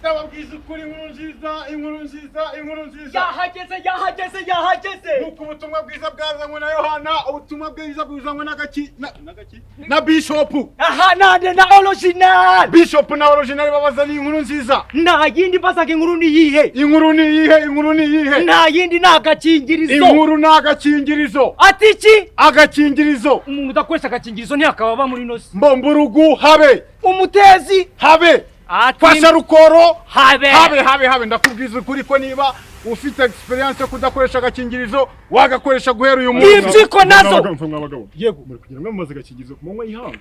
ndababwiza ukuri inkuru nziza yahageze nuko ubutumwa bwiza bwazanywe na Yohana ubutumwa bwiza buzanywe na Bishop aha nande na original Bishop na original babazaniye inkuru nziza nta yindi basaga inkuru ni yihe nta yindi nagakingirizo inkuru nagakingirizo ati iki agakingirizo umuntu udakoresha agakingirizo ntiyakaba muri nosi mbomburugu habe umutezi habe fasha rukoro habe ndakubwiza ukuri ko niba ufite experience yo kudakoresha agakingirizo wagakoresha guhera uyu munsi impyiko nazo yego muri kugira ngo mumaze agakingirizo ku manywa y'ihanga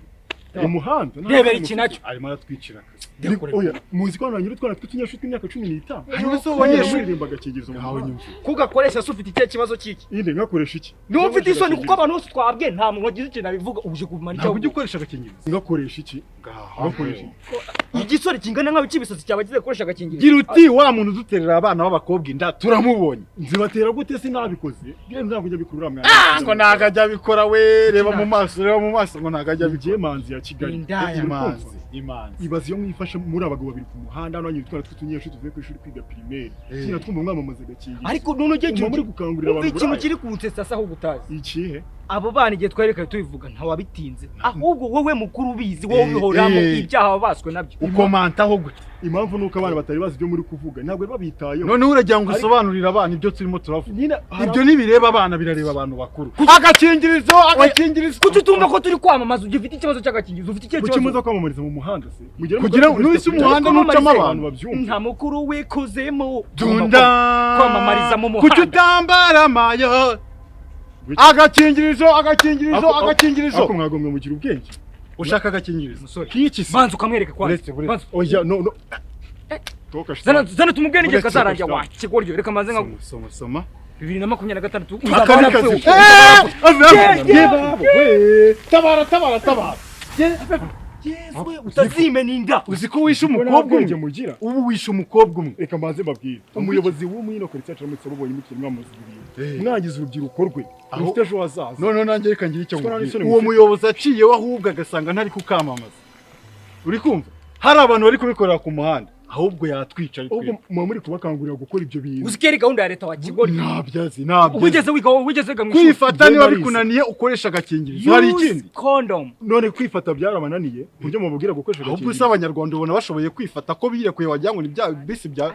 umuhanda rebera iki nacyo arimo aratwicira oya muzi ko nanyura twana tw'utunyashuri tw'imyaka 15 hanyuma so abanyeshuri rimba agakingirizo mu hawe nyumva kugakoresha se ufite icyo kibazo cyiki inde ngakoresha iki niwo mfite isoni kuko abantu bose twabwe nta muntu wagize ikintu abivuga uje kumara icyo ujye ukoresha agakingirizo ngakoresha iki ngakoresha igisore kingana nkaho cy'ibisatsi cyabagize gukoresha agakingirizo gira uti wa muntu uduterera abana b'abakobwa inda turamubonye nzibatera gute sinabikoze ntabwo kujya bikurura mwana ngo nagajya bikora we reba mu maso ngo nagajya bigiye manzi ya Kigali imanzi ibaze yo mwifashe muri abagabo babiri ku muhanda no nyitwara tw'utunyeshuri tuvuye ku ishuri kwiga primaire kina twumva mwamamaza agakingirizo ariko none ugiye muri gukangurira abantu ikintu kiri kunsesa saho gutazi ikihe abo bana igihe twereka tubivuga nta wabitinze ahubwo wowe mukuru ubizi wowe bihoramo ibyaha babaswe nabyo ukomantaho gute impamvu nuko abana batari bazi ibyo muri kuvuga ntabwo babitayeho none uragira ngo usobanurire abana ibyo turimo turavuga ibyo nibireba abana birareba abantu bakuru agakingirizo kuki utumva ko turi kwamamaza ujye ufite ikibazo cy'agakingirizo ufite icyo kibazo muza kwamamariza mu muhanda se kugira ngo n'isi umuhanda nucamo abantu babyumva nta mukuru wikuzemo dunda kwamamariza mu muhanda kuki utambara mayo agakingirizo ako mwagomwe mugira ubwenge ushaka agakingirizo kiki banza ukamwereka kwa oya no zana tumubwene igihe kazarangira wa kigoryo reka maze nka soma 2026 tabara Yewe utazime ninda uzi ko wishe umukobwa umwe mugira ubu wishe umukobwa umwe reka maze babwire umuyobozi w'umwino ko cyacu ramutse babonye mukiri mwamuzibiriye mwagize urubyiruko rwe ufite ejo hazaza none nanjye reka ngira icyo ngubwira uwo muyobozi aciye wahubwa agasanga ntari kukamamaza uri kumva hari abantu bari kubikorera ku muhanda ahubwo yatwica ahubwo muri kubakangurira gukora ibyo bintu uzikeri gahunda ya leta wa Kigali nabyazi wigeze kwifata niba bikunaniye ukoresha agakingirizo hari ikindi condom none kwifata byaramananiye buryo mubabwira gukoresha agakingirizo ahubwo se abanyarwanda ubona bashoboye kwifata ko birekuye wagira ngo ni bya bisi bya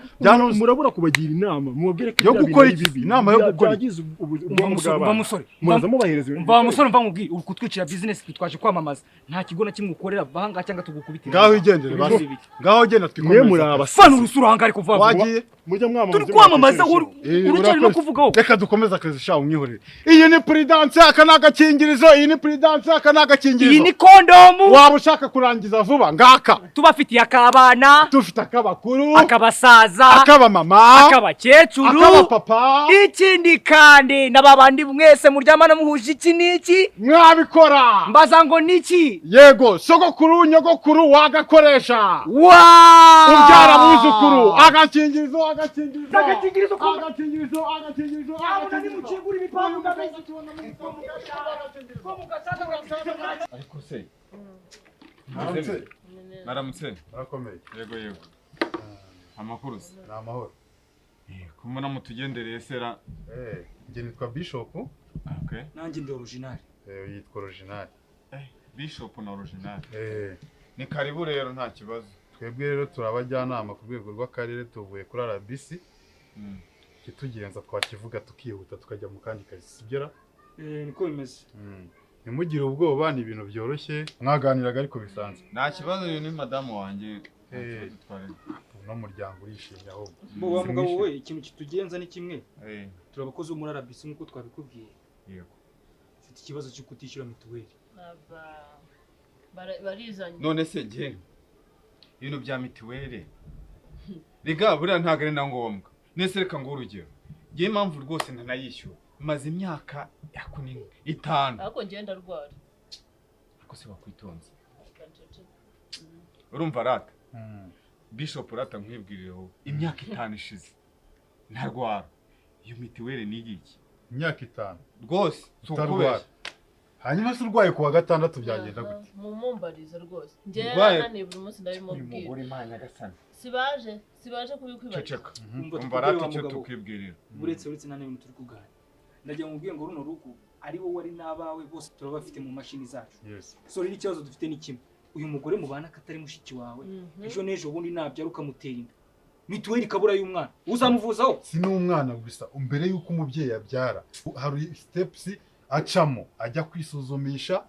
murabura kubagira inama mubabwire ko yo gukora iki inama yo gukora mubanza mubahereza mva musore mva mubwire uri kutwicira business twaje kwamamaza nta kigo na kimwe ukorera bahanga cyangwa tugukubitira ngaho igendere basi ngaho genda twikomeza abafana urusuranga ariko vuba wagiye mujya mwamamaza turi kwamamaza urucyari no kuvugaho reka dukomeza akazi shawo mwihorere iyi ni prudence aka nagakingirizo iyi ni prudence aka nagakingirizo iyi ni kondomu waba ushaka kurangiza vuba ngaka tubafitiye akabana dufite akabakuru akabasaza akabamama akabakecuru akabapapa ikindi kandi n'ababandi mwese muryamana muhuje iki niki mwabikora mbaza ngo niki yego sogokuru nyogokuru wagakoresha ubyara buzukuru agakingirizo ariko se naramutse arakomeye yego amakuru se ni amahoro kumuna mutugendereye sera njye nitwa Bishop okay nanjye ndi original yitwa original Bishop na original ni karibu rero nta kibazo twebwe rero turabajyanama ku rwego rw'akarere tuvuye kuri RBC kitugenza twakivuga tukihuta tukajya mu kandi kazi sibyera niko bimeze nimugire ubwoba ni ibintu byoroshye mwaganiraga ariko bisanzwe nta kibazo uyu ni madamu wanjye no muryango urishimye ahubwo bo wa mugabo we ikintu kitugenza ni kimwe turabakoze muri RBC nkuko twabikubwiye yego ufite ikibazo cyo kutishyura mituweli barizanye none se je ibintu bya mituweli riga buriya ntago ari na ngombwa nese reka ngo urugero ngiye impamvu rwose ntanayishyura maze imyaka yakunini 5 ariko ngenda rwara ariko se bakwitonze urumva rata Bishop rata nkwibwirireho imyaka 5 ishize ntarwara iyo mituweli ni iki imyaka 5 rwose tutarwara hanyuma se urwaye kuwa gatandatu byagenda gute? Mumumbarize rwose njye Urwaye? yarananiye buri munsi ndabimubwira umugore Imana gasana sibaje kubikwibaza ceceka Umva umva rati tubwire icyo wa mugabo. tukwibwirira uretse na none turi kuganira ndagira ngo mubwiye ngo runo rugo ari wowe ari n'abawe bose turabafite mu mashini zacu Yes. so rero ikibazo dufite ni kimwe uyu mugore mubana katari mushiki wawe ejo n'ejo bundi nabyara ukamutera inda mituweli ikabura y'umwana uzamuvuzaho Si n'umwana gusa mbere yuko umubyeyi abyara hari steps acamo ajya kwisuzumisha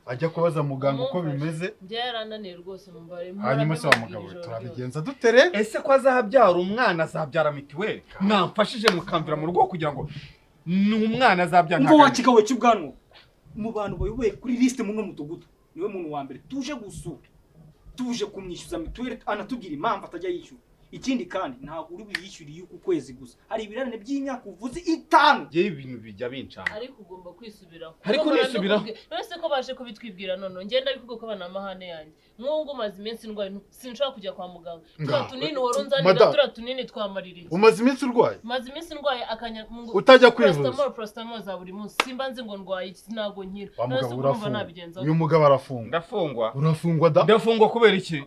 ajya kubaza muganga uko bimeze njye yarananiye rwose mumbare hanyuma se wa mugabo we turabigenza dutere ese ko azabyara umwana azabyara mituweli mwamfashije mukamvira mu rugo kugira ngo ni umwana azabyara umva wakigawe cy'ubwanwa mu bantu bayoboye kuri liste mu mudugudu niwe muntu wa mbere tuje gusura tuje kumwishyuza mituweli anatubwira impamvu atajya yishyura ikindi kandi ntabwo uri buyishyuriye uku kwezi gusa hari ibirarane by'imyaka uvuze 5 yewe ibintu bijya bincana ariko ugomba kwisubiraho Ariko nisubiraho. none ko baje kubitwibwira none ngenda bikugo ko bana amahane yanjye mwungu maze iminsi ndwaye sinshobora kujya kwa muganga Ngaho. tunini warunzanira Madame. tunini twamaririye umaze iminsi urwaye maze iminsi ndwaye akanya Utajya kwivuza? prostamol za buri munsi simba nzi ngo ndwaye iki sinago nkira wa None se mugabo urumva urafungwa nabigenza uyu mugabo arafungwa ndafungwa urafungwa da ndafungwa kubera iki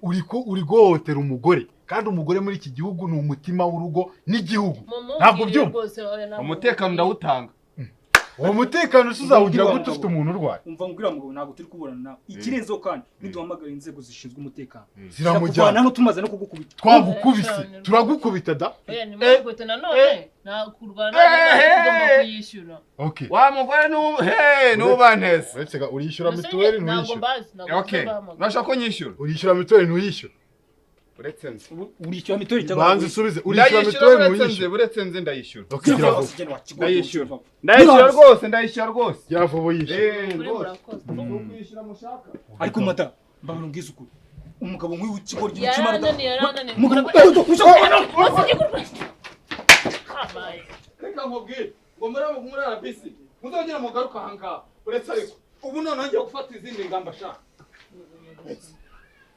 uri guhohotera umugore kandi umugore muri iki gihugu ni umutima w'urugo n'igihugu ntabwo byumva umutekano ndawutanga uwo mutekano uzawugira gute ufite umuntu urwaye umva ngwira mugabo ntabwo turi kuburana nawe ikirenzeho kandi niduhamagara inzego zishinzwe umutekano ziramujyana hano tumaze no kugukubita twagukubise turagukubita da oya ni mugute nanone na kurwana ugomba kuyishyura okay wa mugore n'ubantese uretse urishyura mituweli ntuyishyura okay nashaka ko nyishyura urishyura mituweli ntuyishyura uretse nzi urishyura mituweli cyangwa banza usubize urishyura ndayishyura mituweli uretse nzi ntuyishyura uretse nzi ndayishyura okay gira vuba ndayishyura ndayishyura rwose ndayishyura rwose gira vuba uyishyura kuri murakoze kwishyura mushaka ariko mata mbabona ubwiza ukuri umugabo nk'uyu w'ikigo yarananiye umugabo reka nkubwire ngo muri RBC muzongera mugaruka aha ngaha uretse ariko ubu none ngiye gufata izindi ngamba shaka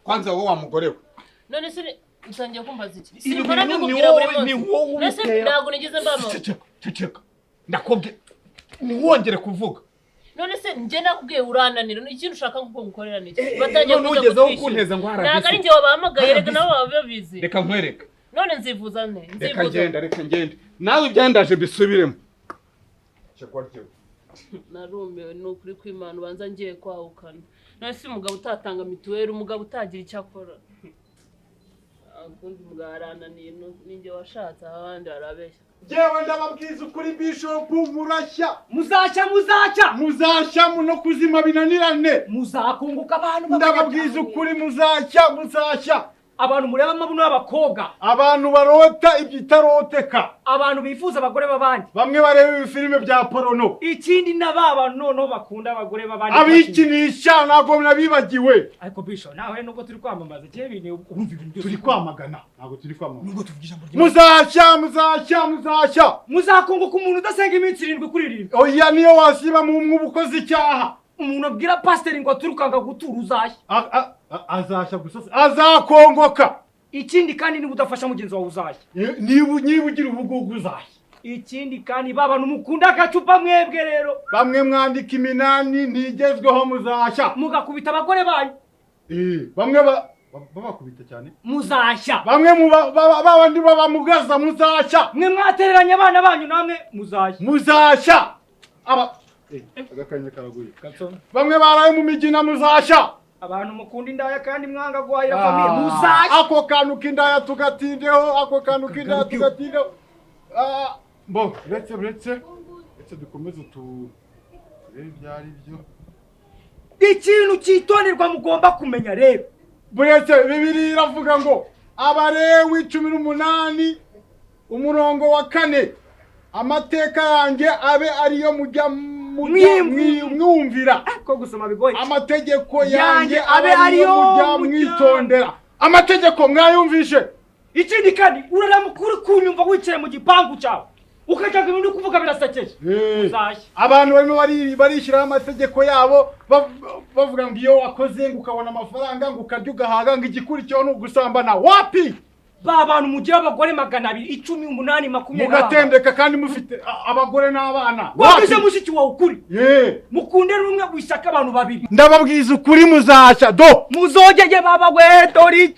kwanza wowe wa mugore we none se utangiye kumbaza iki Ibi simbona bintu ni bikubwira buri wowe- ni munsi wowe nese ubitera. ntabwo nigeze mbamo ceceka ndakubwiye ntiwongere kuvuga none se njye nakubwiye urananira ikintu ushaka ko ngukorera niki batangiye none kuza ugezeho kutwishyura kunteza ngo ntabwo ari RBC njye wabahamagaye reka nabo baba babizi reka nkwereke none nzivuza nte reka ngende nawe ibyandaje bisubiremo narumiwe ni ukuri kw'Imana ubanza ngiye kwahukana none se umugabo utatanga mituweli umugabo utagira icyo akora akundi umugabo arananiye ninjye washatse abandi barabeshya yewe ndababwiza ukuri bishop murashya muzashya no kuzima binanirane muzakunguka abantu ndababwiza ukuri muzashya abantu mureba amabuno y'abakobwa abantu barota ibyitaroteka abantu bifuza abagore b'abandi bamwe bareba ibifilime bya porono ikindi n'ababa noneho bakunda abagore b'abandi abikinisha ntabwo nabibagiwe ariko bisho nawe nubwo turi kwamamaza cye ibintu urumva ibintu byose turi kwamagana ntabwo turi kwamagana nubwo tuvuga ijambo muzashya muzakunguka umuntu udasenga iminsi 7 kuri 7 oya niyo wasiba mu mwuba ukoze icyaha umuntu abwira pasiteri ngo aturukanga gutura uzashya azashya gusa azakongoka ikindi kandi niba udafasha mugenzi wawe uzashya niba ugira ubugugu uzashya ikindi kandi babantu mukunda agacupa mwebwe rero bamwe mwandika iminani ntigezweho muzashya mugakubita abagore banyu bamwe babakubita cyane muzashya bamwe babandi babamugaza muzashya mwe mwatereranye abana banyu namwe muzashya agakanya karaguye bamwe baraye mu migina muzashya abantu mukunda indaya kandi mwanga guhahira famiye muzashya ako kantu k'indaya tugatindeho bo uretse dukomeze turebe ibyo ari byo ikintu cyitonderwa mugomba kumenya rero buretse Bibiliya iravuga ngo Abalewi 18 umurongo wa 4 amateka yanjye abe ariyo mujya mwumvira ko gusoma bigoye amategeko yanjye abe ariyo mujya mwitondera amategeko mwayumvishe ikindi kandi uraramukuru kunyumva wicaye mu gipangu cyawe ukajaga ibintu kuvuga birasekeje abantu barimo barishyiraho amategeko yabo bavuga ngo iyo wakoze ngo ukabona amafaranga ngo ukarya ugahaga ngo igikurikiyeho ni ugusambana wapi ba bantu mugira abagore 200 10 8 20 mugatendeka kandi mufite abagore n'abana waje mushiki wawe ukuri mukunde rumwe gwishaka abantu babiri ndababwiza ukuri muzashya do muzogeye baba we dori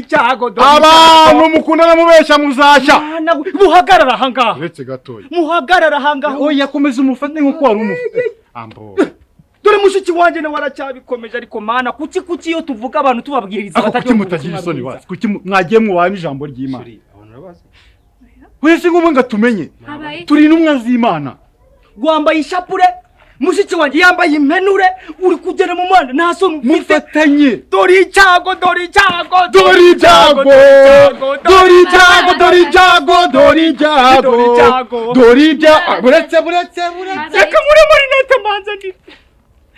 chago abantu mukundana mubesha muzashya muhagarara ahangaha uretse gatoya muhagarara ahangaha oya komeza umufate nkuko wari umufite ambo dore mushiki wanje na waracyabikomeje ariko mana kuki iyo tuvuga abantu tubabwiriza kuki mutagira isoni basi kuki mwagiye mwubana ijambo ry'Imana wese ngumwe ngatumenye turi numwe z'Imana gwambaye ishapure mushiki wanje yambaye impenure uri kugera mu muhanda nta soni mufatanye dori chago buretse reka muri nete manza ndi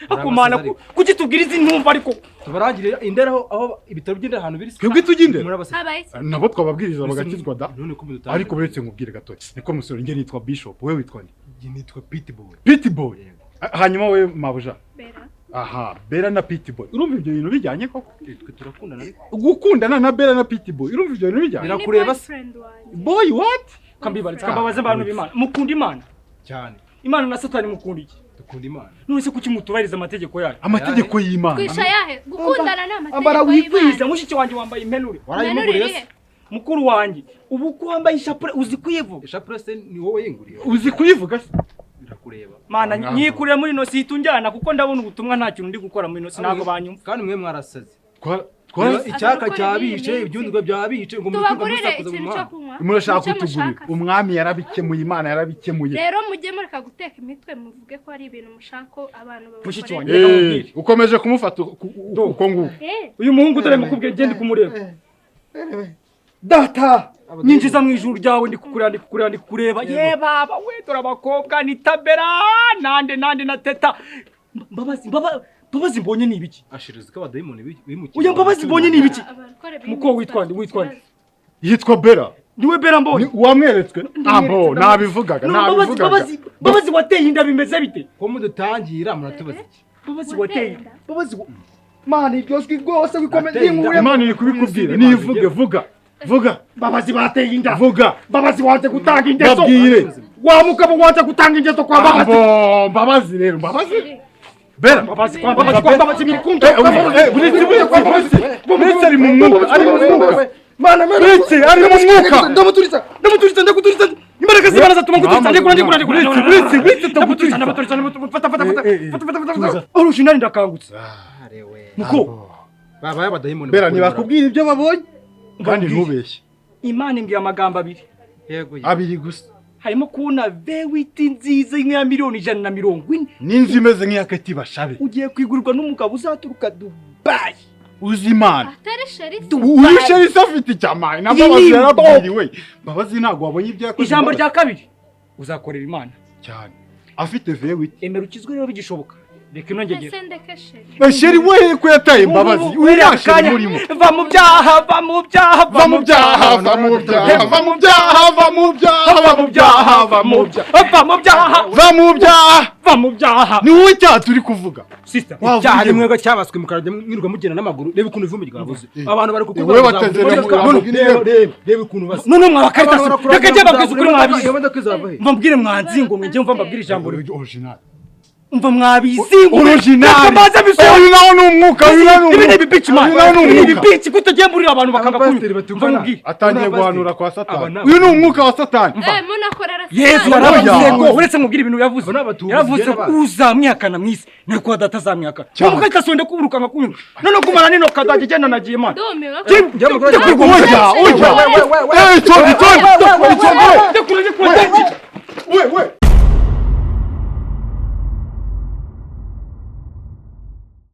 akumana kuki tubwiriza intumva ariko tubarangire indera aho ibitaro by'indera ahantu biri twebwe tuginde nabo twababwiriza bagakizwa da none ko mudutanga ariko buretse nkubwire gatoya niko musore nge nitwa Bishop wewe witwa nde nitwa Pitbull hanyuma we mabuja Bera aha Bera na Pitbull urumva ibyo bintu bijyanye koko twe turakundana ariko gukundana na Bera na Pitbull urumva ibyo bintu bijyanye birakureba boy what kambabaze abantu b'Imana mukunda Imana cyane Imana na Satani mukunda iki dukunda Imana none se kuki mutubariza amategeko yayo amategeko y'Imana kwisha yahe gukundana n'amategeko ambara wikwiza mushiki wanje wambaye impenure warayimuguriye mukuru wanje ubu ko wambaye ishapure uzi kuyivuga ishapure se ni wowe yinguriye uzi kuyivuga se birakureba mana nyikurira muri no situnjana kuko ndabona ubutumwa nta kintu ndi gukora muri no sinago banyumva kandi mwe mwarasaze twara icyaka cyabice ibyundwa byabice ngo tubagurire ikintu cyo kunywa murashaka kutugurira umwami yarabikemuye Imana yarabikemuye rero mujye mureka guteka imitwe muvuge ko ari ibintu mushaka abantu mushiki wanje ukomeje kumufata uko nguko uyu muhungu dore mukubwiye gende kumureba data nyinjiza mu ijuru ryawe ndi kukureba ye baba we dore abakobwa ni tabera nande na teta Mbabazi mbonye ni ibiki ashiriza ko abadayimoni bimukiye uya Mbabazi mbonye ni ibiki muko witwa yitwa Bera niwe Bera mbonye wamweretswe ambo nabivugaga Mbabazi wateye inda bimeze bite ko mudutangira muratubaza iki Mbabazi wateye Mana ibyoswi rwose wikomeze inkuru Imana iri kubikubwira nivuge vuga Mbabazi bateye inda vuga Mbabazi wanje gutanga ingeso babwire wa mugabo wanje gutanga ingeso kwa Mbabazi Mbabazi rero Mbabazi Bera Mbabazi mirikundo buretse ari mu mwuka mana buretse ari mu mwuka ndamuturiza imbaraga z'Imana zatuma nguturiza fata original ndakangutse muko babaye abadayimoni Bera ntibakubwira ibyo babonye kandi ntubeshye Imana imbwiye amagambo abiri yego abiri gusa harimo kubona vewiti nziza ya miliyoni 140 n'inzu imeze nk'iyakati bashabe ugiye kwigurirwa n'umugabo uzaturuka Dubai uzi Imana atari sheri uyu sheri afite icyamani na Mbabazi yarabwiriwe Mbabazi ntabwo wabonye ibyo yakoze ijambo rya kabiri uzakorera Imana cyane afite vewiti emera ukizwe rero bigishoboka reka inongegera ese ndeke sheri sheri we ko yataye Mbabazi urashaka murimo va mu byaha ni wowe cyaha turi kuvuga sister icyaha ni mwego cyabaswe mukarajya mwirwa mugenda n'amaguru reba ukuntu ivumbi ryavuze abantu bari kukuvuga wowe watezera reba ukuntu basa none mwakaritasi reka jye babwiza ukuri mwabizi iyo modoka izava he mbabwire mwanzingo mwe mva mbabwire ijambo original umva mwabizingo original maze bisoro uyu nawo ni umwuka ibi ni bibici man ibi bibici kutogemburira abantu bakanga kunywa atangiye guhanura kwa Satani uyu ni umwuka wa Satani munakorera Yesu yaravuze ngo uretse mubwire ibintu yavuze uzamwihakana mwisi niko datazamwihaka umukata sonde kuburuka ngakunywa none kumara nino kadage genda nagiye man ndumiwe oya